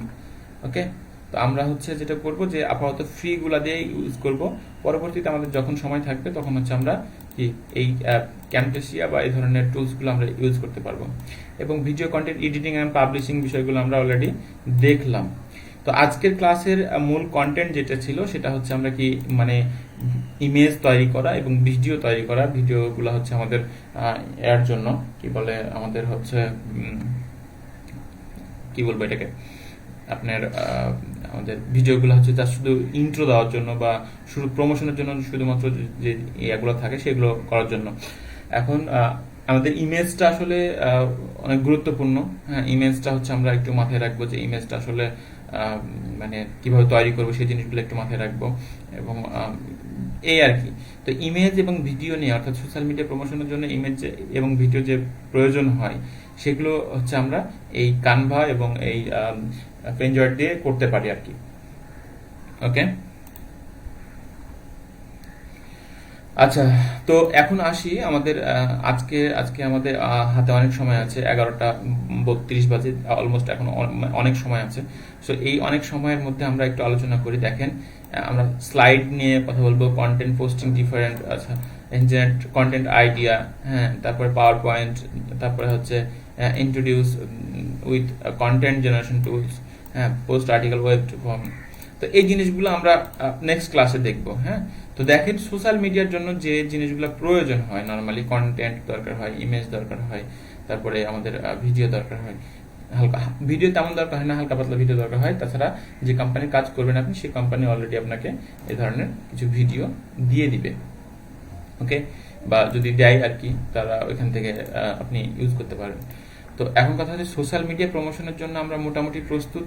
ওকে, তো আমরা হচ্ছে যেটা করব যে আপাতত ফ্রি গুলা দিয়ে ইউজ করব, পরবর্তীতে আমাদের যখন সময় থাকবে তখন হচ্ছে আমরা কি এই ক্যামটাসিয়া বা এই ধরনের টুলসগুলো আমরা ইউজ করতে পারবো। এবং video content editing and publishing বিষয়গুলো আমরা অলরেডি দেখলাম। তো আজকের ক্লাসের মূল কন্টেন্ট যেটা ছিল সেটা হচ্ছে আমরা কি মানে ইমেজ তৈরি করা এবং ভিডিও তৈরি করা। ভিডিওগুলো হচ্ছে আমাদের এর জন্য কি বলে আমাদের হচ্ছে কি বলবো এটাকে আপনার আমাদের ভিডিওগুলো হচ্ছে তার শুধু ইন্ট্রো দেওয়ার জন্য বা শুধু প্রমোশনের জন্য শুধুমাত্র যে এগুলো থাকে সেগুলো করার জন্য। এখন আমাদের ইমেজটা আসলে অনেক গুরুত্বপূর্ণ। হ্যাঁ, ইমেজটা হচ্ছে আমরা একটু মাথায় রাখবো যে ইমেজটা আসলে মানে কিভাবে তৈরি করবো সেই জিনিসগুলো একটু মাথায় রাখবো। এবং এই আর কি। তো ইমেজ এবং ভিডিও নিয়ে অর্থাৎ সোশ্যাল মিডিয়া প্রমোশনের জন্য ইমেজ এবং ভিডিও যে প্রয়োজন হয় সেগুলো হচ্ছে আমরা এই কানভা এবং এই পেনজয়েট দিয়ে করতে পারি আর কি। ওকে, আচ্ছা, তো এখন আসি আমাদের আজকে আমাদের হাতে অনেক সময় আছে, 11:32 বাজে, অলমোস্ট এখন অনেক সময় আছে। সো এই অনেক সময়ের মধ্যে আমরা একটু আলোচনা করি। দেখেন, আমরা স্লাইড নিয়ে কথা বলবো, কন্টেন্ট পোস্টিং ডিফারেন্ট, আচ্ছা কন্টেন্ট আইডিয়া, হ্যাঁ, তারপরে পাওয়ার পয়েন্ট, তারপরে হচ্ছে introduce with content generation tools, হ্যাঁ, পোস্ট আর্টিকেল, ওয়েব ফর্ম। তো এই জিনিসগুলো আমরা নেক্সট ক্লাসে দেখবো। হ্যাঁ, তো দেখেন সোশ্যাল মিডিয়ার জন্য যে জিনিসগুলো প্রয়োজন হয়, নর্মালি কন্টেন্ট দরকার হয়, ইমেজ দরকার হয়, তারপরে আমাদের ভিডিও দরকার হয়। হালকা ভিডিও তেমন দরকার হয় না, হালকা পাতলা ভিডিও দরকার হয়। তাছাড়া যে কোম্পানির কাজ করবেন আপনি, সেই কোম্পানি অলরেডি আপনাকে এই ধরনের কিছু ভিডিও দিয়ে দিবে। ওকে, বা যদি দেয় আর কি, তারা ওইখান থেকে আপনি ইউজ করতে পারবেন। তো এখন কথা হচ্ছে সোশ্যাল মিডিয়া প্রমোশনের জন্য আমরা মোটামুটি প্রস্তুত,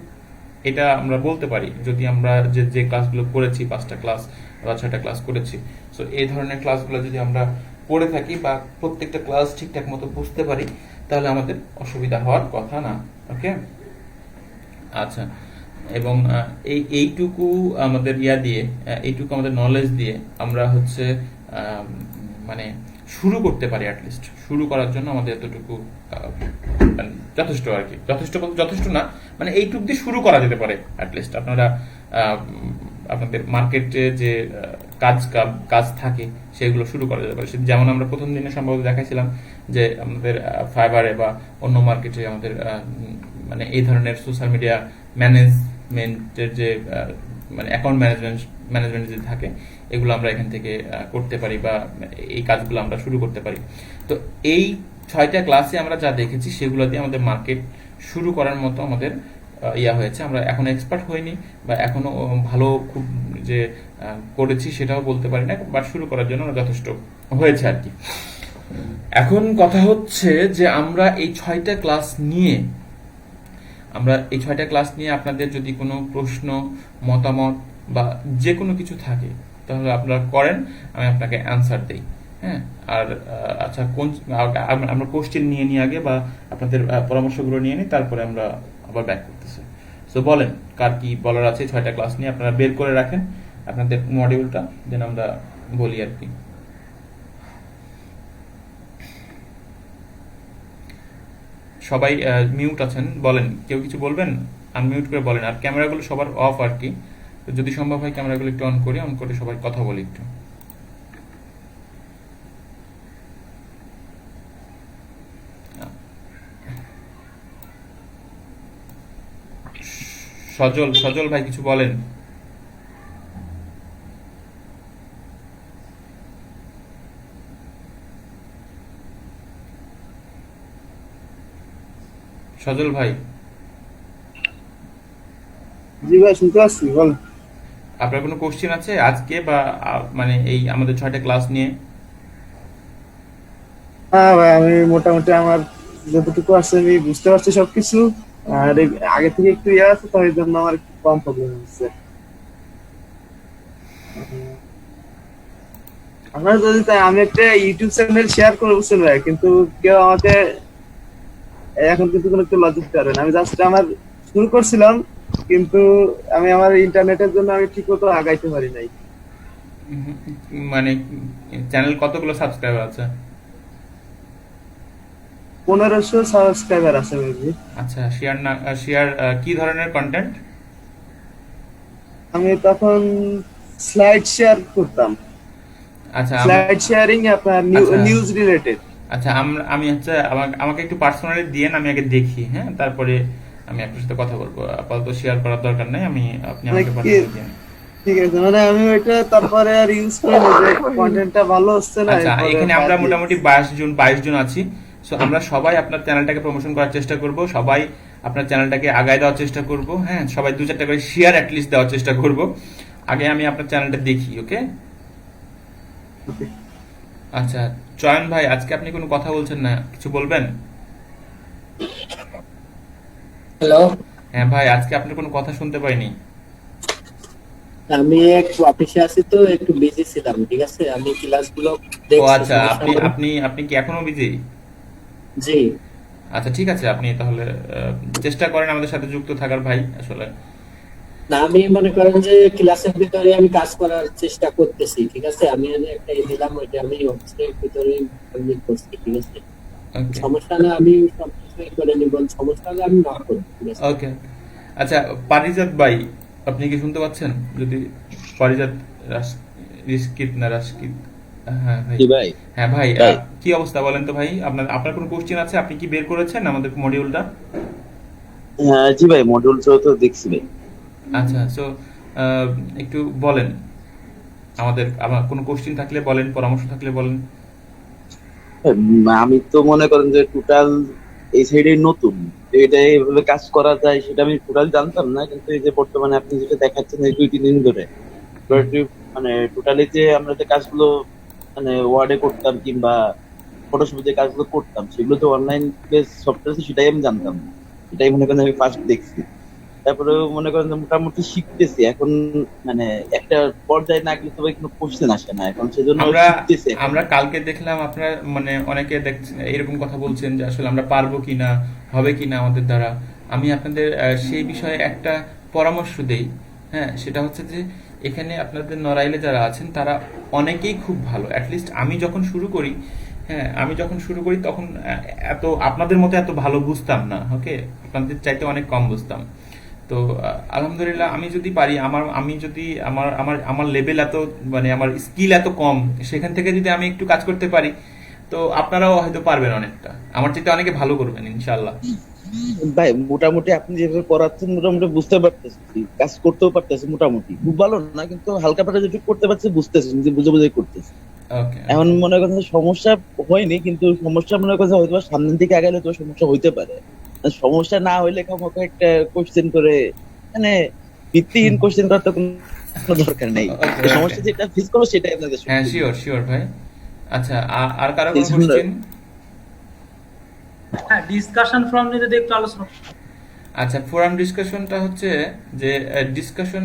এটা আমরা বলতে পারি যদি আমরা যে ক্লাসগুলো করেছি, 5টা ক্লাস বা 6টা ক্লাস করেছি। সো এই ধরনের ক্লাসগুলো যদি আমরা পড়ে থাকি বা প্রত্যেকটা ক্লাস ঠিকঠাক মতো বুঝতে পারি, তাহলে আমাদের অসুবিধা হওয়ার কথা না। ওকে, আচ্ছা, এবং এইটুকু আমাদের এইটুকু আমাদের নলেজ দিয়ে আমরা হচ্ছে মানে শুরু করতে পারি। অ্যাটলিস্ট শুরু করার জন্য আমাদের এতটুকু যথেষ্ট আর কি। যথেষ্ট না, মানে এইটুকু দিয়ে শুরু করা যেতে পারে। অ্যাটলিস্ট আপনারা আপনাদের মার্কেটে যে কাজ থাকে সেগুলো শুরু করা যেতে পারে। যেমন আমরা প্রথম দিনে সম্ভবত দেখাইছিলাম যে আমাদের ফাইবারে বা অন্য মার্কেটে আমাদের মানে এই ধরনের সোশ্যাল মিডিয়া ম্যানেজমেন্টের যে মানে অ্যাকাউন্ট ম্যানেজমেন্ট যে থাকে, এগুলো আমরা এখান থেকে করতে পারি বা এই কাজগুলো আমরা শুরু করতে পারি। তো এই 6টা ক্লাসে আমরা যা দেখেছি সেগুলো দিয়ে আমাদের মার্কেট শুরু করার মতো আমাদের হয়েছে। আমরা এখনো এক্সপার্ট হইনি বা এখনো ভালো খুব যে করেছি সেটাও বলতে পারি না, বাট শুরু করার জন্য যথেষ্ট হয়েছে আর কি। এখন কথা হচ্ছে যে আমরা এই 6টা ক্লাস নিয়ে আপনাদের যদি কোনো প্রশ্ন, মতামত বা যে কোনো কিছু থাকে তাহলে আপনারা করেন, আমি আপনাকে অ্যান্সার দেই। হ্যাঁ, আর আচ্ছা, আমরা কোশ্চেন নিয়ে আগে বা আপনাদের পরামর্শগুলো নিয়ে নিই, তারপরে আমরা আবার ব্যাক করতেছি। সো বলেন কার কি বলার আছে 6টা ক্লাস নিয়ে, আপনারা বের করে রাখেন আপনাদের মডিউলটা, দেন আমরা বলি আর কি। সবাই মিউট আছেন, বলেন, কেউ কিছু বলবেন? আনমিউট করে বলেন। আর ক্যামেরাগুলো সবার অফ আর কি, যদি সম্ভব হয় ক্যামেরাগুলো একটু অন করে সবাই কথা বলি একটু। সজল ভাই কিছু বলেন। সজল ভাই, জি ভাই, শুনতে পাচ্ছি, বল। আপনার কোনো কোশ্চেন আছে আজকে বা মানে এই আমাদের 6টা ক্লাস নিয়ে? হ্যাঁ ভাই, আমি মোটামুটি আমার যতটুকু আছে আমি বুঝতে পারছি সবকিছু। আর আগে থেকে একটু আছে, তো এই জন্য আমার একটু কম প্রবলেম হচ্ছে। আপনারা যদি তাই, আমি একটা ইউটিউব চ্যানেল শেয়ার করে বুঝছেন ভাই, কিন্তু কেউ আমাকে এখন কিন্তু কোনো একটু লজিক পারবে না। আমি জাস্ট আমার শুরু করছিলাম, কিন্তু আমি আমার ইন্টারনেটের জন্য আমি ঠিক মতো আগাইতে পারি নাই। মানে চ্যানেল কতগুলো সাবস্ক্রাইবার আছে? 1500 সাবস্ক্রাইবার আছে মেবি। আচ্ছা, শেয়ার কি ধরনের কন্টেন্ট? আমি তখন স্লাইড শেয়ার করতাম, আচ্ছা স্লাইড শেয়ারিং আপনার আচ্ছা। News related. আচ্ছা, আমি হচ্ছে আমাকে একটু পার্সোনালি দিয়েন, আমি আগে দেখি, হ্যাঁ, তারপরে আমি আপনার সাথে কথা বলবো। আপাতত শেয়ার করার দরকার নাই, আপনি আমাকে মানে পার্সোনালি দিয়েন। ঠিক আছে, মানে আমি ওইটা তারপরে আর ইউজ করি না, যে কন্টেন্টটা ভালো হচ্ছে না। আচ্ছা, এরপরে এখানে আমরা বাদ দিয়ে মোটামুটি 22 জন আছি। সো আমরা সবাই আপনার চ্যানেলটাকে প্রমোশন করার চেষ্টা করব, সবাই আপনার চ্যানেলটাকে আগায় দেওয়ার চেষ্টা করব, হ্যাঁ, সবাই 2-4টা করে শেয়ার অ্যাটলিস্ট দেওয়ার চেষ্টা করব। আগে আমি আপনার চ্যানেলটা দেখি, ওকে? আচ্ছা, চয়ন ভাই, আজকে আপনি কোনো কথা বলছেন না, কিছু বলবেন? হ্যালো, হ্যাঁ ভাই, আজকে আপনার কোনো কথা শুনতে পাইনি। আমি একটু অফিসে আছি তো একটু বিজি ছিলাম, ঠিক আছে? আমি ক্লাসগুলো ও দেখছি, আচ্ছা, সমস্যা নেই। আপনি কি এখনো বিজি? জি, আচ্ছা, ঠিক আছে, আপনি তাহলে চেষ্টা করেন আমাদের সাথে যুক্ত থাকার ভাই। আসলে না আমি মনে করেন যে ক্লাসের ভিতরে আমি কাজ করার চেষ্টা করতেছি, ঠিক আছে? আমি একটা দিলাম, ওইটা আমি অফিসের ভিতরে আমি করছি, ঠিক আছে? ওকে সমস্যা না, আমি সবকিছুই করে নিব, সমস্যা হলে আমি না করবো, ঠিক আছে? ওকে। আচ্ছা, পারিজাত ভাই, আপনি কি শুনতে পাচ্ছেন? যদি পারিজাত রিস্কিত না রাস্কিত, হ্যাঁ ভাই। জি ভাই। হ্যাঁ ভাই, ভাই। কি অবস্থা বলেন তো ভাই? আপনার কোনো কোশ্চেন আছে? আপনি কি বের করেছেন আমাদের মডিউলটা? হ্যাঁ জি ভাই, মডিউল তো দেখছি ভাই। আচ্ছা, সো একটু বলেন আমার কোনো কোশ্চেন থাকলে বলেন, পরামর্শ থাকলে বলেন। আমি তো মনে করেন যে টোটাল এই সাইডে নতুন, তো এটা এইভাবে কাজ করা যায় সেটা আমি টোটাল জানতাম না, কিন্তু এই যে বর্তমানে আপনি যেটা দেখাচ্ছেন এই 2-3 দিন ধরে, মানে টোটালি যে আমরা যে কাজগুলো মানে ওয়ার্ডে করতাম কিংবা ফটোশপে যে কাজগুলো করতাম সেগুলো তো অনলাইন বেস সফটওয়্যার আছে, সেটাই আমি জানতাম না। এটাই মনে করেন আমি ফার্স্ট দেখছি। তারপরে মনে করেন যে মোটামুটি শিখতেছি এখন, মানে একটা পর্যায়ে না গেলে তো ভাই কোনো কোশ্চেন আসে না এখন, সেজন্য আমরা শিখতেছি এখন। আমরা কালকে দেখলাম আপনারা মানে অনেকে দেখছেন এরকম কথা বলছেন যে আসলে আমরা পারবো কিনা, হবে কিনা আমাদের দ্বারা। আমি আপনাদের সেই বিষয়ে একটা পরামর্শ দেই, হ্যাঁ, সেটা হচ্ছে যে এখানে আপনাদের নড়াইলে যারা আছেন তারা অনেকেই খুব ভালো। অ্যাটলিস্ট আমি যখন শুরু করি, হ্যাঁ, আমি যখন শুরু করি তখন এত আপনাদের মতো এত ভালো বুঝতাম না, ওকে, আপনাদের চাইতে অনেক কম বুঝতাম। তো আলহামদুলিল্লাহ, আমি যদি পারি, আমি যদি আমার লেভেল এত মানে আমার স্কিল এত কম, সেখান থেকে যদি আমি একটু কাজ করতে পারি, তো আপনারাও হয়তো পারবেন অনেকটা, আমার চাইতে অনেকে ভালো করবেন ইনশাআল্লাহ। ভাই মোটামুটি আপনি যেভাবে পড়াচ্ছেন মোটামুটি বুঝতে পারতেছি, কাজ করতেও পারতেছি, মোটামুটি খুব ভালো না কিন্তু হালকা পাতলা যেটুকু করতে পারছি বুঝতেছি, নিজে বুঝে বুঝে করতেছি। ওকে, এখন মনে করেন যে সমস্যা হয়নি, কিন্তু সমস্যা মনে করেন হয়তো বা সামনের দিকে আগালে তো সমস্যা হইতে পারে। সমস্যা না হইলে খামোখা একটা কোশ্চেন করে মানে ভিত্তিহীন কোশ্চেন করার তো কোনো দরকার নেই। Okay, সমস্যা যেটা ফেস করবো সেটাই আপনাদের হ্যাঁ, শিওর শিওর ভাই। আচ্ছা, আর কারো কোনো কোশ্চেন? হ্যাঁ, ডিসকাশন ফর্ম নিয়ে যদি একটু আলোচনা। আচ্ছা, ফোরাম ডিসকাশনটা হচ্ছে যে ডিসকাশন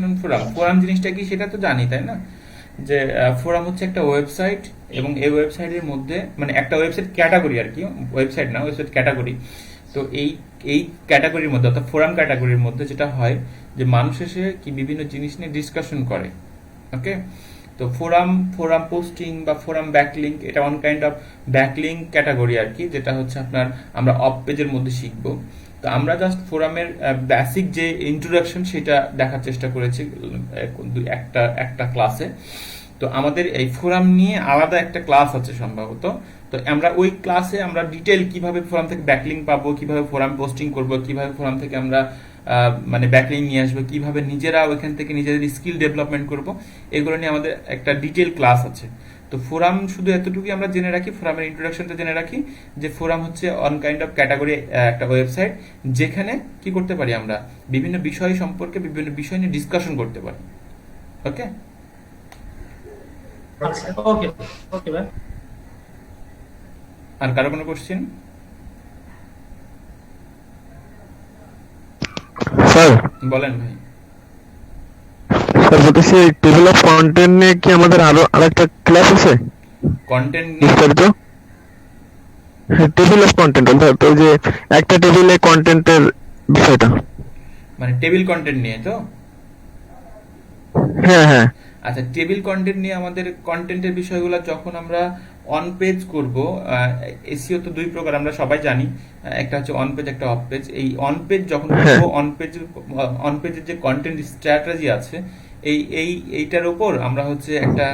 ফোরাম জিনিসটা কি সেটা তো জানি, তাই না? যে ফোরাম হচ্ছে একটা ওয়েবসাইট, এবং এই ওয়েবসাইটের মধ্যে মানে একটা ওয়েবসাইট ক্যাটাগরি আর কি, ওয়েবসাইট না, ওয়েবসাইট ক্যাটাগরি। তো এই ক্যাটাগরির মধ্যে অর্থাৎ ফোরাম ক্যাটাগরির মধ্যে যেটা হয় যে মানুষ এসে কি বিভিন্ন জিনিস নিয়ে ডিসকাশন করে, ওকে? তো ফোরাম পোস্টিং বা ফোরাম ব্যাকলিংক, এটা one kind of backlink category আর কি, যেটা হচ্ছে আমরা অফ পেজের মধ্যে শিখবো। তো আমরা জাস্ট ফোরামের বেসিক যে ইন্ট্রোডাকশন সেটা দেখার চেষ্টা করেছি একটা ক্লাসে। তো আমাদের এই ফোরাম নিয়ে আলাদা একটা ক্লাস আছে সম্ভবত। তো আমরা ওই ক্লাসে আমরা ডিটেল কিভাবে ফোরাম থেকে ব্যাকলিংক পাবো, কিভাবে ফোরাম পোস্টিং করব, কিভাবে ফোরাম থেকে আমরা মানে ব্যাকলিংক নিয়ে আসবো, কিভাবে নিজেরা ওইখান থেকে নিজেদের স্কিল ডেভেলপমেন্ট করব, এগুলো নিয়ে আমাদের একটা ডিটেল ক্লাস আছে। তো ফোরাম শুধু এতটুকুই আমরা জেনে রাখি, ফোরামের ইন্ট্রোডাকশনটা জেনে রাখি যে ফোরাম হচ্ছে অন কাইন্ড অফ ক্যাটাগরি একটা ওয়েবসাইট, যেখানে কি করতে পারি আমরা বিভিন্ন বিষয় সম্পর্কে বিভিন্ন বিষয় নিয়ে ডিসকাশন করতে পারি, ওকে? ওকে ওকে ভাই। আর কারো কোনো কোশ্চেন? স্যার বলেন ভাই। স্যার বলতেছি টেবিল অফ কন্টেন্ট নিয়ে কি আমাদের আরেকটা ক্লাস আছে কন্টেন্ট বিস্তারিত? হ্যাঁ, টেবিল অফ কন্টেন্ট অর্থাৎ ওই যে একটা টেবিলে কন্টেন্টের বিষয়টা। মানে টেবিল কন্টেন্ট নিয়ে তো? হ্যাঁ হ্যাঁ, আচ্ছা, টেবিল কন্টেন্ট নিয়ে আমাদের কন্টেন্টের বিষয়গুলো যখন আমরা অন পেজ করব, এসইও তো দুই প্রকার আমরা সবাই জানি, একটা হচ্ছে অন পেজ, একটা অফ পেজ। এই অন পেজ যখন করব, অন পেজের যে কন্টেন্ট স্ট্র্যাটেজি আছে, এইটার উপর আমরা হচ্ছে একটা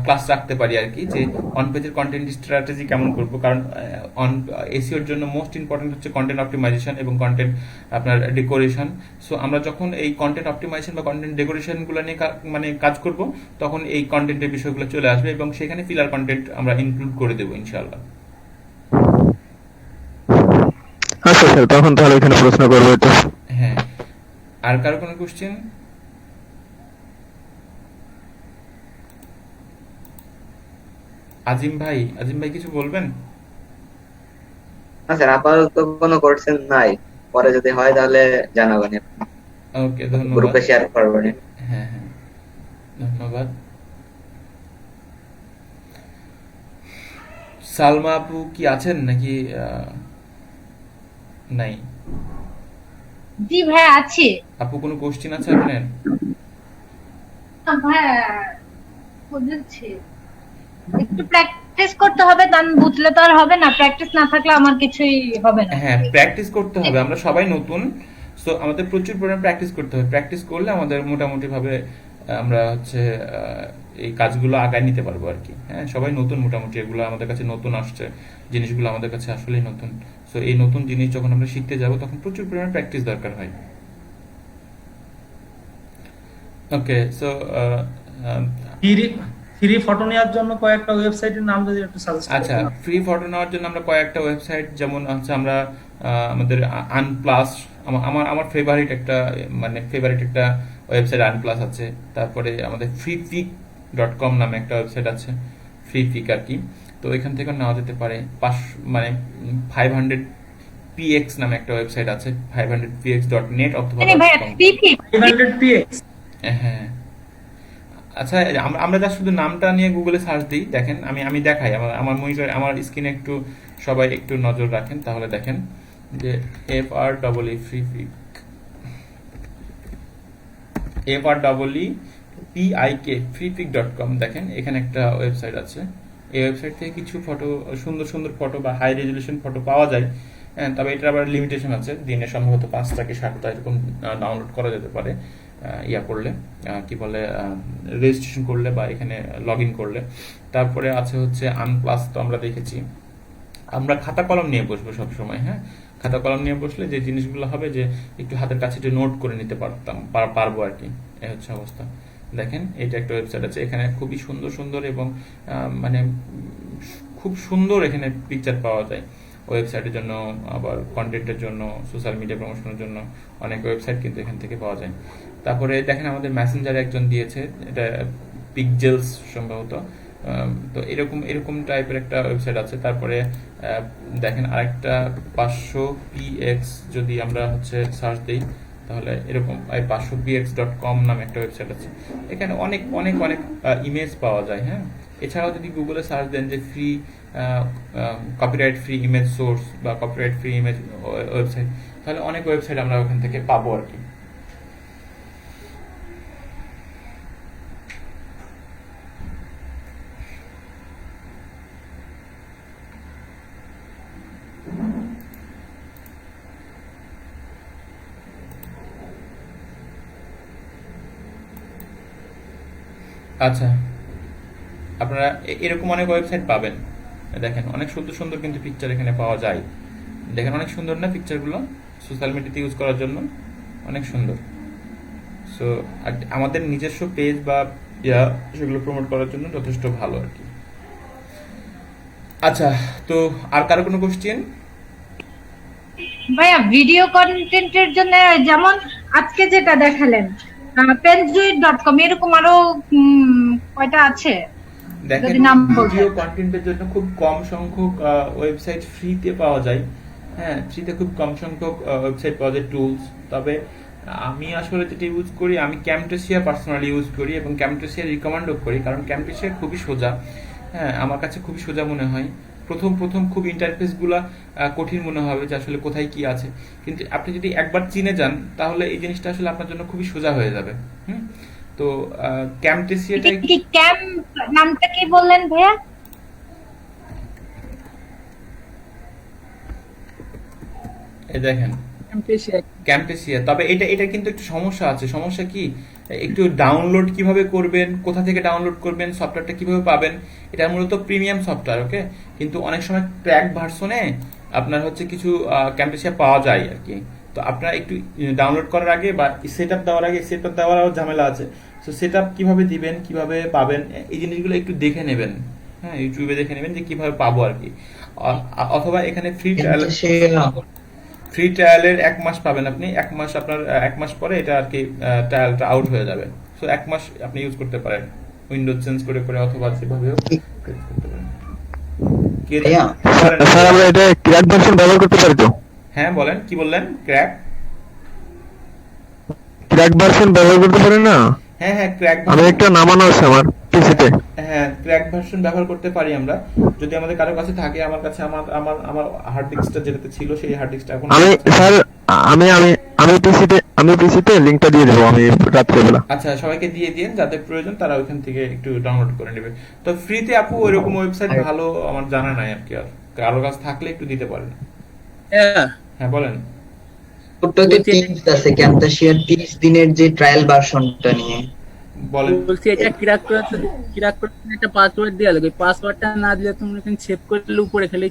ক্লাস রাখতে পারি আর কি, যে অন পেজের কন্টেন্ট স্ট্র্যাটেজি কেমন করব। কারণ এসইওর জন্য মোস্ট ইম্পর্টেন্ট হচ্ছে কন্টেন্ট অপটিমাইজেশন এবং কন্টেন্ট আপনার ডেকোরেশন। সো আমরা যখন এই কন্টেন্ট অপটিমাইজেশন বা কন্টেন্ট ডেকোরেশনগুলো নিয়ে মানে কাজ করব, তখন এই কন্টেন্টের বিষয়গুলো চলে আসবে এবং সেখানে ফিলার কন্টেন্ট আমরা ইনক্লুড করে দেবো ইনশাআল্লাহ। আচ্ছা স্যার, তখন তাহলে এখানে প্রশ্ন করবো এটা। হ্যাঁ, আর কারো কোনো কোশ্চেন? আজিম ভাই কিছু বলবেন? না স্যার, আপাতত কোনো কোশ্চেন নাই, পরে যদি হয় তাহলে জানাবেন, ওকে, ধন্যবাদ। গ্রুপে শেয়ার করবেন। হ্যাঁ, ধন্যবাদ। সালমা আপু কি আছেন নাকি নাই? জি ভাই আছি। আপু কোনো কোশ্চেন আছে আপনার? ভাই বুঝেছি, একটু প্র্যাকটিস করতে হবে, গান বুঝলে তো আর হবে না, প্র্যাকটিস না থাকলে আমার কিছুই হবে না। হ্যাঁ, প্র্যাকটিস করতে হবে, আমরা সবাই নতুন, সো আমাদের প্রচুর পরিমাণে প্র্যাকটিস করতে হবে। প্র্যাকটিস করলে আমাদের মোটামুটি ভাবে আমরা হচ্ছে এই কাজগুলো আগায় নিতে পারবো আর কি। হ্যাঁ, সবাই নতুন, মোটামুটি এগুলো আমাদের কাছে নতুন আসছে, জিনিসগুলো আমাদের কাছে আসলেই নতুন। সো এই নতুন জিনিস যখন আমরা শিখতে যাব, তখন প্রচুর পরিমাণে প্র্যাকটিস দরকার হয়। ওকে, সো ফ্রি ফটো নেওয়ার জন্য কয়েকটা ওয়েবসাইটের নাম যদি একটু সাজেস্ট করেন। আচ্ছা, ফ্রি ফটো নেওয়ার জন্য আমরা কয়েকটা ওয়েবসাইট, যেমন হচ্ছে আমরা আমাদের আনপ্লাস, আমার ফেভারিট একটা ওয়েবসাইট আনপ্লাস আছে। তারপরে আমাদের freepic.com নামে একটা ওয়েবসাইট আছে, ফ্রিপিক আর কি। তো এখান থেকে নেওয়া যেতে পারে। 500px নামে একটা ওয়েবসাইট আছে, 500px.net অথবা হ্যাঁ। আচ্ছা, আমরা যা শুধু নামটা নিয়ে গুগলে সার্চ দিই, দেখেন আমি দেখাই, আমার মনিটর, আমার স্ক্রিনে একটু সবাই একটু নজর রাখেন, তাহলে দেখেন যে freepik.com, দেখেন এখানে একটা ওয়েবসাইট আছে। এই ওয়েবসাইট থেকে কিছু ফটো, সুন্দর সুন্দর ফটো বা হাই রেজলিউশন ফটো পাওয়া যায়। তবে এটার আবার লিমিটেশন আছে, দিনে সম্ভবত 5টা কি 7টা এরকম ডাউনলোড করা যেতে পারে করলে, কি বলে, রেজিস্ট্রেশন করলে বা এখানে লগ ইন করলে। তারপরে আছে হচ্ছে আনপ্লাস, তো আমরা দেখেছি। আমরা খাতা কলম নিয়ে বসবো সবসময়। হ্যাঁ, খাতা কলম নিয়ে বসলে যে জিনিসগুলো হবে, যে একটু হাতের কাছে একটু নোট করে নিতে পারবো আর কি, এই হচ্ছে অবস্থা। দেখেন, এটা একটা ওয়েবসাইট আছে, এখানে খুবই সুন্দর সুন্দর এবং মানে খুব সুন্দর এখানে পিকচার পাওয়া যায়। ওয়েবসাইটের জন্য, আবার কন্টেন্টের জন্য, সোশ্যাল মিডিয়া প্রমোশনের জন্য অনেক ওয়েবসাইট কিন্তু এখান থেকে পাওয়া যায়। তারপরে দেখেন, আমাদের মেসেঞ্জারে একজন দিয়েছে, এটা পিকজেলস সম্ভবত। তো এরকম টাইপের একটা ওয়েবসাইট আছে। তারপরে দেখেন আরেকটা 500px, যদি আমরা হচ্ছে সার্চ দিই, তাহলে এরকম 500px.com নামে একটা ওয়েবসাইট আছে। এখানে অনেক অনেক অনেক ইমেজ পাওয়া যায়। হ্যাঁ, এছাড়াও যদি গুগলে সার্চ দেন যে free copyright free image source বা কপিরাইট ফ্রি ইমেজ ওয়েবসাইট, তাহলে অনেক ওয়েবসাইট আমরা ওখান থেকে পাবো আর কি। আচ্ছা, আপনারা এরকম অনেক ওয়েবসাইট পাবেন। দেখেন, অনেক সুন্দর সুন্দর কিন্তু পিকচার এখানে পাওয়া যায়। দেখেন, অনেক সুন্দর না পিকচারগুলো? সোশ্যাল মিডিয়াতে ইউজ করার জন্য অনেক সুন্দর। সো আমাদের নিজস্ব পেজ বা সেগুলো প্রমোট করার জন্য যথেষ্ট ভালো আর কি। আচ্ছা, তো আর কারো কোনো কোশ্চেন? ভাইয়া, ভিডিও কন্টেন্টের জন্য যেমন আজকে যেটা দেখালেন, penjuit.com, এরকম আরো কয়টা আছে? দেখেন, ভিডিও কন্টেন্টের জন্য খুব কম সংখ্যক ওয়েবসাইট ফ্রিতে পাওয়া যায়। হ্যাঁ, ফ্রিতে খুব কম সংখ্যক ওয়েবসাইট পাওয়া যায়, টুলস। তবে আমি আসলে যেটা ইউজ করি, আমি ক্যামটেসিয়া পার্সোনালি ইউজ করি এবং ক্যামটেসিয়া রিকমেন্ডও করি, কারণ ক্যামটেসিয়া খুবই সোজা। হ্যাঁ, আমার কাছে খুবই সোজা মনে হয়। প্রথম খুব ইন্টারফেসগুলো কঠিন মনে হবে যে আসলে কোথায় কি আছে, কিন্তু আপনি যদি একবার চিনে যান, তাহলে এই জিনিসটা আসলে আপনার জন্য খুবই সোজা হয়ে যাবে। তো ক্যামটেসিয়াটা এটা কি ক্যাম্প নামটা কি বললেন ভাইয়া? এই দেখেন Camtasia ক্যাম্পেসিয়া। তবে এটা কিন্তু একটু সমস্যা আছে। সমস্যা কি, একটু ডাউনলোড কিভাবে করবেন, কোথা থেকে ডাউনলোড করবেন, সফটওয়্যারটা কিভাবে পাবেন, এটা মূলত প্রিমিয়াম সফটওয়্যার, ওকে। কিন্তু অনেক সময় ক্র্যাক ভার্সনে আপনার হচ্ছে কিছু ক্যাম্পেসিয়া পাওয়া যায় আর কি। তো আপনারা একটু ডাউনলোড করার আগে বা সেট আপ দেওয়ার আগে, সেট আপ দেওয়ারও ঝামেলা আছে। তো সেট আপ কিভাবে দিবেন, কিভাবে পাবেন, এই জিনিসগুলো একটু দেখে নেবেন। হ্যাঁ, ইউটিউবে দেখে নেবেন যে কিভাবে পাবো আর কি। অথবা এখানে ফ্রি ট্রায়ালের 1 মাস পাবেন আপনি। 1 মাস আপনার 1 মাস পরে এটা আর কি ট্রায়ালটা আউট হয়ে যাবে। সো 1 মাস আপনি ইউজ করতে পারেন, উইন্ডোজ চেঞ্জ করে করে অথবা যেভাবেও ইউজ করতে পারেন। ভাইয়া, স্যার আমরা এটা ক্র্যাক ভার্সন ব্যবহার করতে পারি তো? হ্যাঁ বলেন, কি বললেন? ক্র্যাক ভার্সন ব্যবহার করতে পারি না? হ্যাঁ হ্যাঁ, ক্র্যাক আমি একটা নামানো আছে আমার পিসিতে। হ্যাঁ, ক্র্যাক ভার্সন ব্যবহার করতে পারি আমরা, যদি আমাদের কারোর কাছে থাকে। আমার কাছে আমার আমার আমার হার্ড ডিস্কটা যেটাতে ছিল সেই হার্ড ডিস্কটা এখন আমি স্যার আমি পিসিতে লিংকটা দিয়ে দেবো আমি রাত্রেবেলা। আচ্ছা, সবাইকে দিয়ে দিন, যাদের প্রয়োজন তারা ওইখান থেকে একটু ডাউনলোড করে নেবে। তো ফ্রিতে আপু ওইরকম ওয়েবসাইট ভালো আমার জানা নাই আর কি। আর কারোর কাছে থাকলে একটু দিতে পারেন। হ্যাঁ হ্যাঁ বলেন। ওটাতে টিপস আছে ক্যামটাশিয়ার 30 দিনের যে ট্রায়াল ভার্সনটা নিয়ে। বলেন। বলছি এটা ক্র্যাক করতে একটা পাসওয়ার্ড দেওয়া লাগে, পাসওয়ার্ডটা না দিলে তুমি সেভ করলে উপরে খালি